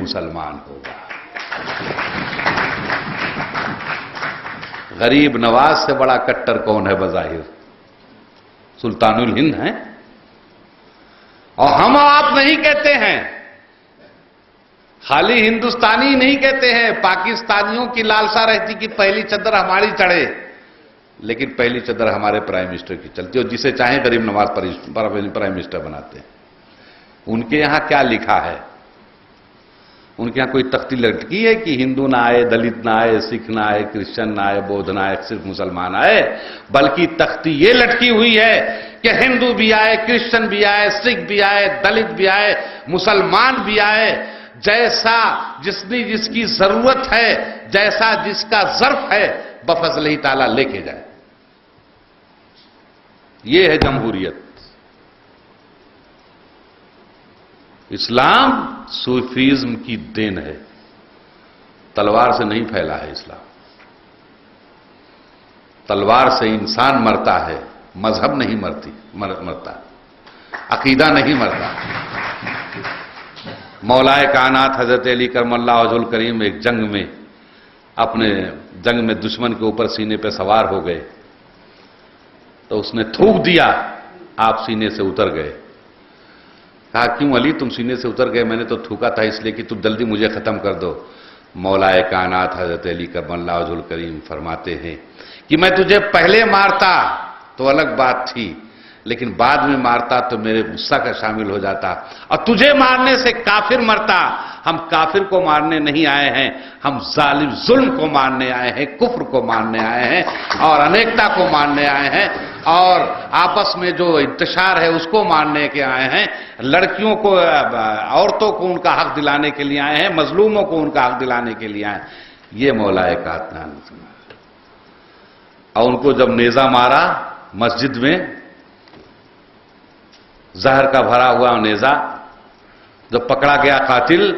मुसलमान होगा। गरीब नवाज से बड़ा कट्टर कौन है बज़ाहिर? सुल्तानुल हिंद है। और हम आप नहीं कहते हैं, खाली हिंदुस्तानी नहीं कहते हैं, पाकिस्तानियों की लालसा रहती कि पहली चद्दर हमारी चढ़े, लेकिन पहली चद्दर हमारे प्राइम मिनिस्टर की चलती और जिसे चाहे गरीब नवाज प्राइम मिनिस्टर बनाते हैं। उनके यहां क्या लिखा है? उनके यहां कोई तख्ती लटकी है कि हिंदू ना आए, दलित ना आए, सिख ना आए, क्रिश्चियन ना आए, बौद्ध ना आए, सिर्फ मुसलमान आए? बल्कि तख्ती ये लटकी हुई है कि हिंदू भी आए, क्रिश्चियन भी आए, सिख भी आए, दलित भी आए, मुसलमान भी आए, जैसा जिसकी जरूरत है, जैसा जिसका ज़र्फ है, बफज़्ल ताला लेके जाए। ये है जमहूरियत। इस्लाम सूफीज्म की देन है, तलवार से नहीं फैला है इस्लाम। तलवार से इंसान मरता है, मजहब नहीं मरता, अकीदा नहीं मरता। मौलाए कायनात हजरत अली करमल्लाहु वजहुल करीम एक जंग में दुश्मन के ऊपर सीने पे सवार हो गए, तो उसने थूक दिया, आप सीने से उतर गए। कहा, क्यों अली तुम सीने से उतर गए? मैंने तो थूका था इसलिए कि तुम जल्दी मुझे खत्म कर दो। मौलाए कायनात हजरत अली करमल्लाहु वजहुल करीम फरमाते हैं कि मैं तुझे पहले मारता तो अलग बात थी, लेकिन बाद में मारता तो मेरे गुस्सा का शामिल हो जाता, और तुझे मारने से काफिर मरता। हम काफिर को मारने नहीं आए हैं, हम जालिम जुल्म को मारने आए हैं, कुफ्र को मारने आए हैं, और अनेकता को मारने आए हैं, और आपस में जो इंतशार है उसको मारने के आए हैं। लड़कियों को, औरतों को उनका हक दिलाने के लिए आए हैं, मजलूमों को उनका हक दिलाने के लिए आए हैं। ये मौलाए कायनात। और उनको जब नेजा मारा मस्जिद में, जहर का भरा हुआ नेजा, जब पकड़ा गया कातिल,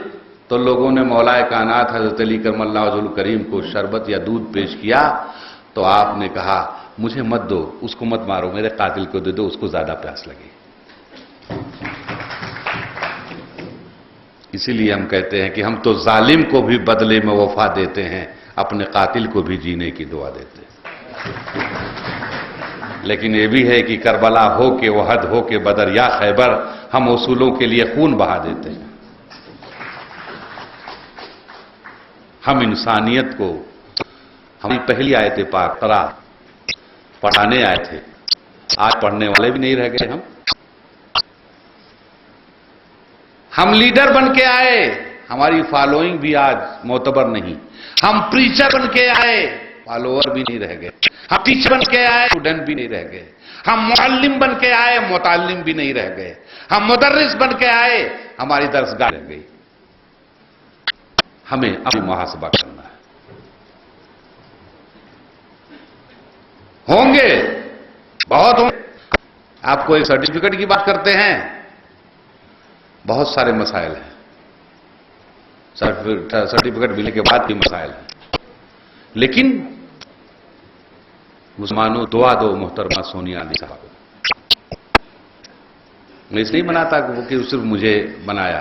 तो लोगों ने मौलाए कायनात हजरत अली करमल्लाहु वजहुल करीम को शरबत या दूध पेश किया, तो आपने कहा, मुझे मत दो, उसको मत मारो, मेरे कातिल को दे दो, उसको ज्यादा प्यास लगे। इसीलिए हम कहते हैं कि हम तो जालिम को भी बदले में वफा देते हैं, अपने कातिल को भी जीने की दुआ देते हैं। लेकिन यह भी है कि करबला हो के वहद हो के बदर या खैबर, हम उसूलों के लिए खून बहा देते हैं। हम इंसानियत को, हमारी पहली आयत पाक तरा पढ़ाने आए थे, आज पढ़ने वाले भी नहीं रह गए। हम लीडर बन के आए, हमारी फॉलोइंग भी आज मोतबर नहीं। हम प्रीचर बन के आए, फॉलोअर भी नहीं रह गए। हम टीचर बन के आए, स्टूडेंट भी नहीं रह गए। हम मुअल्लिम बन के आए, मुताल्लिम भी नहीं रह गए। हम मुदर्रिस बन के आए, हमारी दरसगाह रह गई। हमें अपनी मुहासबा करना है। होंगे, बहुत होंगे। आपको एक सर्टिफिकेट की बात करते हैं, बहुत सारे मसाइल हैं। सर्टिफिकेट मिलने के बाद भी मसाइल हैं, लेकिन मुसलमानों दुआ दो मोहतरमा सोनिया गांधी साहब को। मैं इसलिए मनाता कि सिर्फ मुझे बनाया,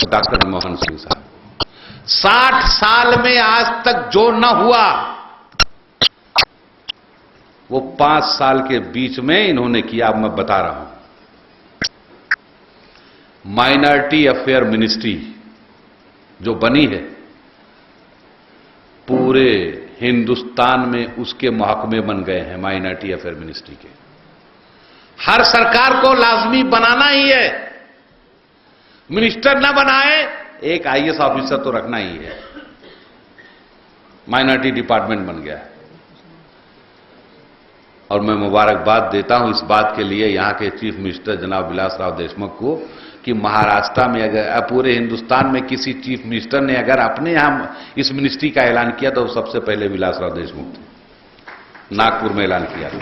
डॉक्टर मनमोहन सिंह साहब 60 साल में आज तक जो न हुआ, वो 5 साल के बीच में इन्होंने किया। अब मैं बता रहा हूं, माइनॉरिटी अफेयर मिनिस्ट्री जो बनी है, पूरे हिंदुस्तान में उसके महकमे बन गए हैं माइनॉरिटी अफेयर मिनिस्ट्री के। हर सरकार को लाजमी बनाना ही है, मिनिस्टर ना बनाए, एक आईएएस ऑफिसर तो रखना ही है। माइनॉरिटी डिपार्टमेंट बन गया है, और मैं मुबारकबाद देता हूं इस बात के लिए यहां के चीफ मिनिस्टर जनाब विलासराव देशमुख को कि महाराष्ट्र में, अगर पूरे हिंदुस्तान में किसी चीफ मिनिस्टर ने अगर अपने यहां इस मिनिस्ट्री का ऐलान किया तो सबसे पहले विलासराव देशमुख थे। नागपुर में ऐलान किया था।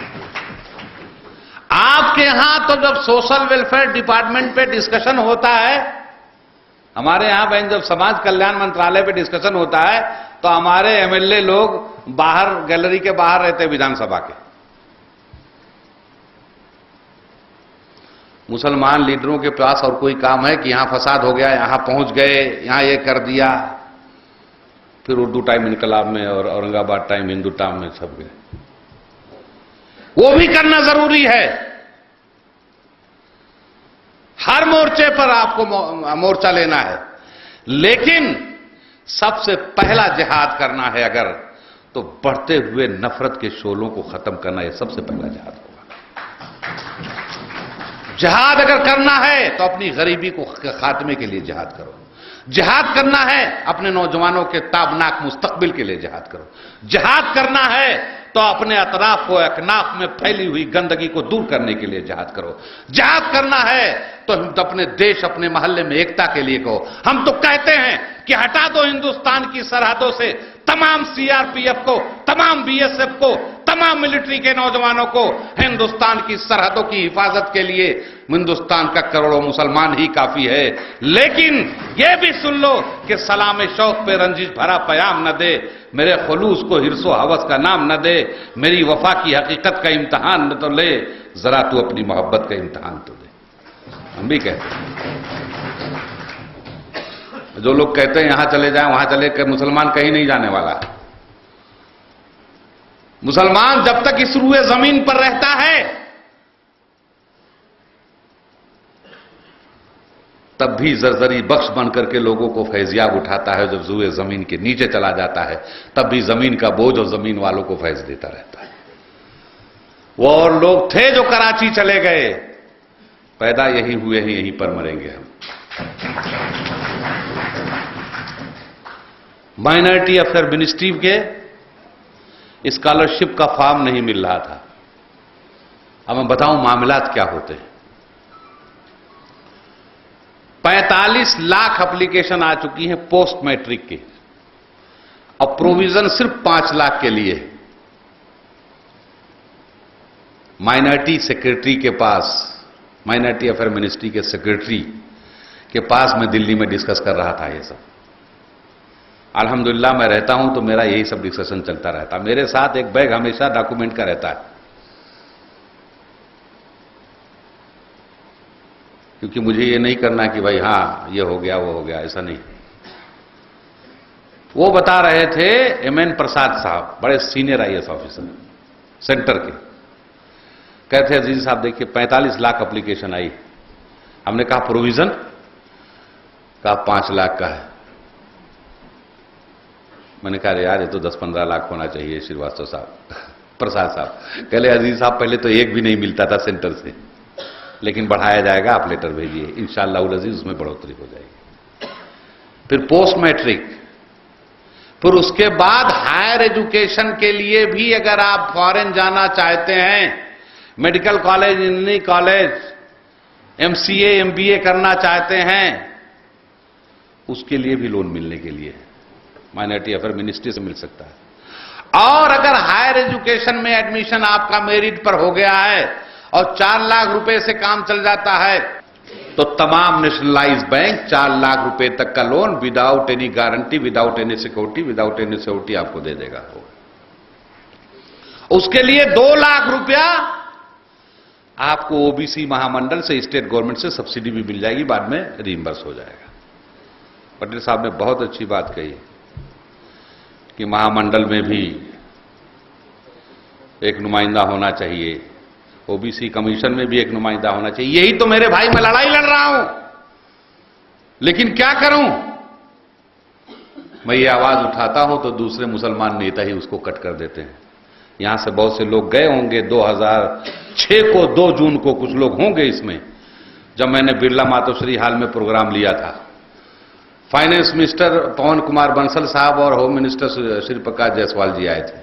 आपके यहां तो जब सोशल वेलफेयर डिपार्टमेंट पे डिस्कशन होता है, हमारे यहां बहन जब समाज कल्याण मंत्रालय पे डिस्कशन होता है, तो हमारे एमएलए लोग बाहर, गैलरी के बाहर रहते हैं विधानसभा के। मुसलमान लीडरों के पास और कोई काम है कि यहां फसाद हो गया, यहां पहुंच गए, यहां ये कर दिया, फिर उर्दू टाइम इनकलाब में और औरंगाबाद टाइम हिंदू टाइम में छप गए। वो भी करना जरूरी है। हर मोर्चे पर आपको मोर्चा लेना है, लेकिन सबसे पहला जिहाद करना है अगर, तो बढ़ते हुए नफरत के शोलों को खत्म करना, यह सबसे पहला जिहाद होगा। जिहाद अगर करना है तो अपनी गरीबी को खात्मे के लिए जिहाद करो। जिहाद करना है अपने नौजवानों के ताबनाक मुस्तकबिल के लिए जिहाद करो। जिहाद करना है तो अपने अतराफ को अकनाफ में फैली हुई गंदगी को दूर करने के लिए जिहाद करो। जिहाद करना है तो अपने देश, अपने मोहल्ले में एकता के लिए कहो। हम तो कहते हैं कि हटा दो हिंदुस्तान की सरहदों से तमाम सीआरपीएफ को, तमाम बीएसएफ को, तमाम मिलिट्री के नौजवानों को। हिंदुस्तान की सरहदों की हिफाजत के लिए हिंदुस्तान का करोड़ों मुसलमान ही काफी है। लेकिन यह भी सुन लो कि सलाम शौक पे रंजिश भरा पयाम न दे, मेरे खुलूस को हिर्सो हवस का नाम न दे, मेरी वफा की हकीकत का इम्तहान न तो ले, जरा तू अपनी मोहब्बत का इम्तहान तो दे। हम भी कहते हैं, जो लोग कहते हैं यहां चले जाएं वहां चले, कि मुसलमान कहीं नहीं जाने वाला। मुसलमान जब तक इस रूए जमीन पर रहता है तब भी जरजरी बख्श बनकर के लोगों को फैजियाब उठाता है। जब रूए जमीन के नीचे चला जाता है तब भी जमीन का बोझ और जमीन वालों को फैज देता रहता है। वो और लोग थे जो कराची चले गए, पैदा यही हुए हैं, यहीं पर मरेंगे हम। माइनॉरिटी अफेयर मिनिस्ट्री के स्कॉलरशिप का फॉर्म नहीं मिल रहा था। अब मैं बताऊं मामलात क्या होते हैं। 45 लाख एप्लीकेशन आ चुकी हैं पोस्ट मैट्रिक की, अब प्रोविजन सिर्फ 5 लाख के लिए। माइनॉरिटी सेक्रेटरी के पास, माइनॉरिटी अफेयर मिनिस्ट्री के सेक्रेटरी के पास मैं दिल्ली में डिस्कस कर रहा था ये सब। अल्हम्दुलिल्लाह मैं रहता हूं तो मेरा यही सब डिस्कशन चलता रहता। मेरे साथ एक बैग हमेशा डॉक्यूमेंट का रहता है, क्योंकि मुझे ये नहीं करना कि भाई हां ये हो गया वो हो गया, ऐसा नहीं। वो बता रहे थे एमएन प्रसाद साहब, बड़े सीनियर आईएएस ऑफिसर सेंटर के, कहते हैं जी साहब देखिए 45 लाख एप्लीकेशन आई। हमने कहा प्रोविजन, कहा 5 लाख का है। मैंने कहा यार ये तो 10-15 लाख होना चाहिए श्रीवास्तव साहब, प्रसाद साहब। कहले अजीज साहब पहले तो एक भी नहीं मिलता था सेंटर से, लेकिन बढ़ाया जाएगा, आप लेटर भेजिए, इंशाअल्लाह उल अजीज उसमें बढ़ोतरी हो जाएगी। फिर पोस्ट मैट्रिक, फिर उसके बाद हायर एजुकेशन के लिए भी अगर आप फॉरेन जाना चाहते हैं, medical college, engineering college, MCA MBA करना चाहते हैं, उसके लिए भी लोन मिलने के लिए माइनॉरिटी अफेयर मिनिस्ट्री से मिल सकता है। और अगर हायर एजुकेशन में एडमिशन आपका मेरिट पर हो गया है और 4 लाख रुपए से काम चल जाता है, तो तमाम नेशनलाइज्ड बैंक 4 लाख रुपए तक का loan without any guarantee, without any security, without any security आपको दे देगा। उसके लिए 2 लाख रुपया आपको ओबीसी महामंडल से, स्टेट गवर्नमेंट से सब्सिडी भी मिल जाएगी, बाद में रीइंबर्स हो जाएगा। पटेल साहब ने बहुत अच्छी बात कही कि महामंडल में भी एक नुमाइंदा होना चाहिए, ओबीसी कमीशन में भी एक नुमाइंदा होना चाहिए। यही तो मेरे भाई मैं लड़ाई लड़ रहा हूं, लेकिन क्या करूं, मैं ये आवाज उठाता हूं तो दूसरे मुसलमान नेता ही उसको कट कर देते हैं। यहां से बहुत से लोग गए होंगे 2006 को, 2 जून को कुछ लोग होंगे इसमें, जब मैंने बिरला मातोश्री हाल में प्रोग्राम लिया था। फाइनेंस मिनिस्टर पवन कुमार बंसल साहब और होम मिनिस्टर श्री प्रकाश जायसवाल जी आए थे।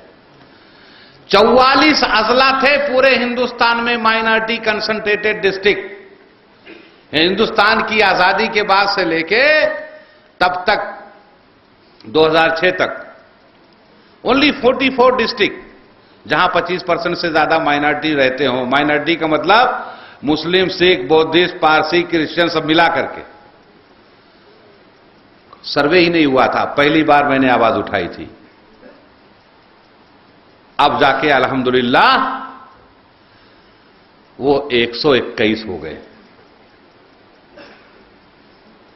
44 अजला थे पूरे हिंदुस्तान में, माइनॉरिटी कंसंट्रेटेड डिस्ट्रिक्ट। हिंदुस्तान की आजादी के बाद से लेके तब तक 2006 तक ओनली 44 डिस्ट्रिक्ट जहां 25% से ज्यादा माइनॉरिटी रहते हो। माइनॉरिटी का मतलब मुस्लिम, सिख, बौद्धिस्ट, पारसी, क्रिश्चियन सब मिला करके। सर्वे ही नहीं हुआ था, पहली बार मैंने आवाज उठाई थी। अब जाके अल्हम्दुलिल्लाह वो 121 हो गए।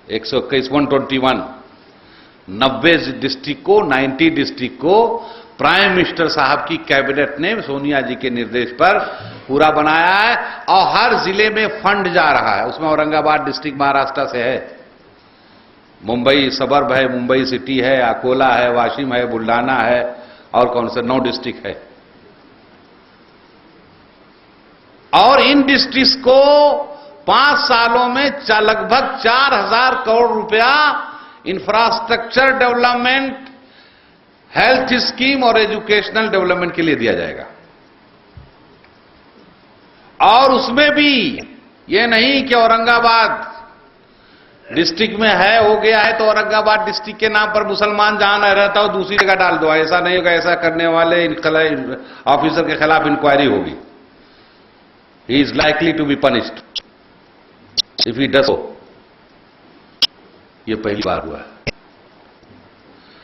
121 121 90 डिस्ट्रिक्ट को 90 डिस्ट्रिक्ट को प्राइम मिनिस्टर साहब की कैबिनेट ने सोनिया जी के निर्देश पर पूरा बनाया है और हर जिले में फंड जा रहा है। उसमें औरंगाबाद डिस्ट्रिक्ट महाराष्ट्र से है, मुंबई सबर्ब है, मुंबई सिटी है, अकोला है, वाशिम है, बुल्ढाना है और कौन से 9 डिस्ट्रिक्ट है। और इन डिस्ट्रिक्ट को 5 सालों में लगभग 4000 करोड़ रुपया इंफ्रास्ट्रक्चर डेवलपमेंट, हेल्थ स्कीम और एजुकेशनल डेवलपमेंट के लिए दिया जाएगा। और उसमें भी ये नहीं कि औरंगाबाद डिस्ट्रिक्ट में है, हो गया है तो औरंगाबाद डिस्ट्रिक्ट के नाम पर मुसलमान जहां न रहता हो दूसरी जगह डाल दो। ऐसा नहीं होगा। ऐसा करने वाले ऑफिसर के खिलाफ इंक्वायरी होगी। He is likely to be punished if he does so. ये पहली बार हुआ है।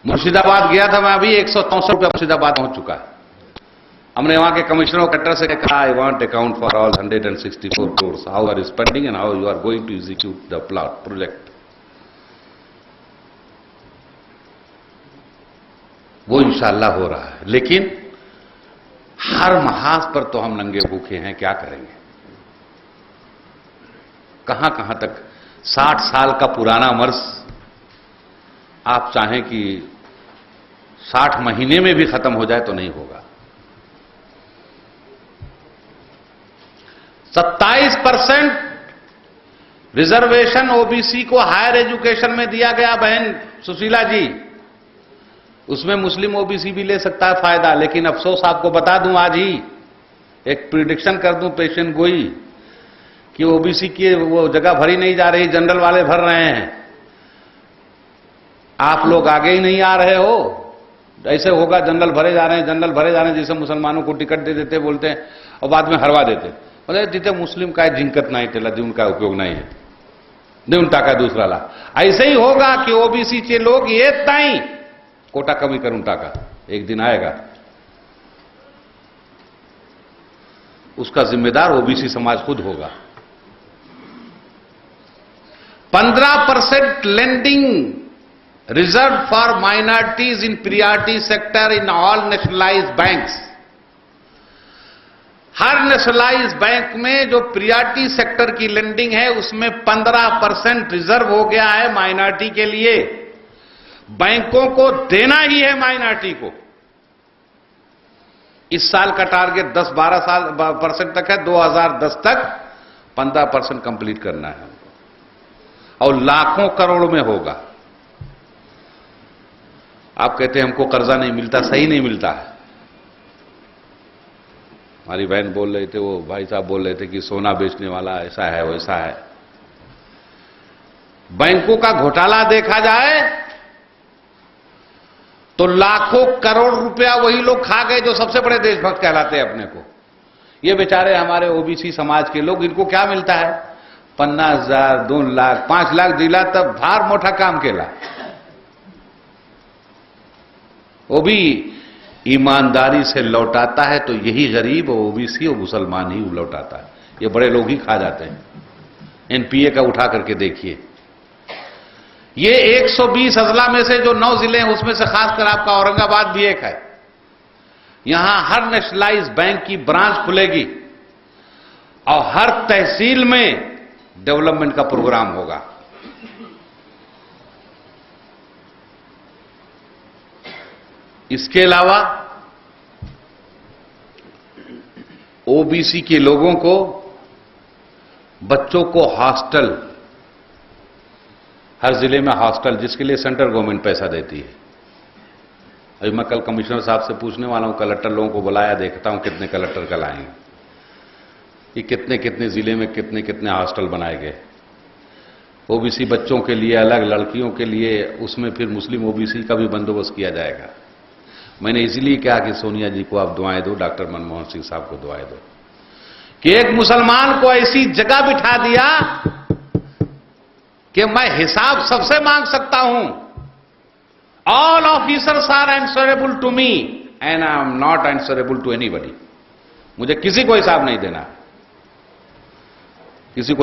मुर्शिदाबाद गया था मैं अभी, 164 रुपया मुर्शिदाबाद पहुंच चुका है। हमने वहां के कमिश्नर कलेक्टर से कहा, I want account for all 164 crores, how are spending and how you are going to execute the project. वो इंशाल्लाह हो रहा है, लेकिन हर महाज पर तो हम नंगे भूखे हैं, क्या करेंगे। कहां कहां तक 60 साल का पुराना मर्ज आप चाहें कि 60 महीने में भी खत्म हो जाए तो नहीं होगा। 27% रिजर्वेशन ओबीसी को हायर एजुकेशन में दिया गया बहन सुशीला जी। उसमें मुस्लिम ओबीसी भी ले सकता है फायदा, लेकिन अफसोस आपको बता दूं, आज ही एक प्रिडिक्शन कर दूं पेशेंट गोई कि ओबीसी की वो जगह भरी नहीं जा रही, जनरल वाले भर रहे हैं। आप लोग आगे ही नहीं आ रहे हो। ऐसे होगा, जनरल भरे जा रहे हैं, जनरल भरे जा रहे हैं, जैसे मुसलमानों को टिकट दे देते बोलते हैं और बाद में हरवा देते। बोले जिते मुस्लिम का जिंकत नहीं टेला दी, उनका उपयोग नहीं है, दे उनका का दूसरा ला। ऐसे ही होगा कि ओबीसी के लोग ये ताई कोटा कमी कर उनका का एक दिन आएगा, उसका जिम्मेदार ओबीसी समाज खुद होगा। 15% lending reserved for minorities in priority sector in all nationalized banks। Her nationalise bank में जो प्रियॉरिटी सेक्टर की लेंडिंग है उसमें 15% रिजर्व हो गया है माइनॉरिटी के लिए। बैंकों को देना ही है माइनॉरिटी को। इस साल का टारगेट 10-12% तक है, 2010 तक 15% कंप्लीट करना है और लाखों करोड़ में होगा। आप कहते हैं हमको कर्जा नहीं मिलता, सही नहीं मिलता है। हमारी बहन बोल रहे थे, वो भाई साहब बोल रहे थे कि सोना बेचने वाला ऐसा है वैसा है। बैंकों का घोटाला देखा जाए तो लाखों करोड़ रुपया वही लोग खा गए जो सबसे बड़े देशभक्त कहलाते हैं अपने को। ये बेचारे हमारे ओबीसी समाज के लोग, इनको क्या मिलता है? 50,000, 2 लाख, 5 लाख दिला तब भार मोटा काम केला। वो भी ईमानदारी से लौटाता है तो यही गरीब और ओबीसी और मुसलमान ही लौटाता है। ये बड़े लोग ही खा जाते हैं। एनपीए का उठा करके देखिए। ये 120 अजला में से जो 9 जिले हैं उसमें से खासकर आपका औरंगाबाद भी एक है। यहां हर नेशनलाइज बैंक की ब्रांच खुलेगी और हर तहसील में डेवलपमेंट का प्रोग्राम होगा। इसके अलावा ओबीसी के लोगों को, बच्चों को हॉस्टल, हर जिले में हॉस्टल, जिसके लिए सेंट्रल गवर्नमेंट पैसा देती है। अभी मैं कल कमिश्नर साहब से पूछने वाला हूं, कलेक्टर लोगों को बुलाया, देखता हूं कितने कलेक्टर कल आएंगे कि कितने कितने जिले में कितने कितने हॉस्टल बनाए गए। ओबीसी बच्चों के लिए अलग, लड़कियों के लिए, उसमें फिर मुस्लिम ओबीसी का भी बंदोबस्त किया जाएगा। मैंने इसलिए कहा कि सोनिया जी को आप दुआएं दो, डॉक्टर मनमोहन सिंह साहब को दुआएं दो कि एक मुसलमान को ऐसी जगह बिठा दिया कि मैं हिसाब सबसे मांग सकता हूं। All officers are answerable to me and I am not answerable to anybody. मुझे किसी को हिसाब नहीं देना, किसी को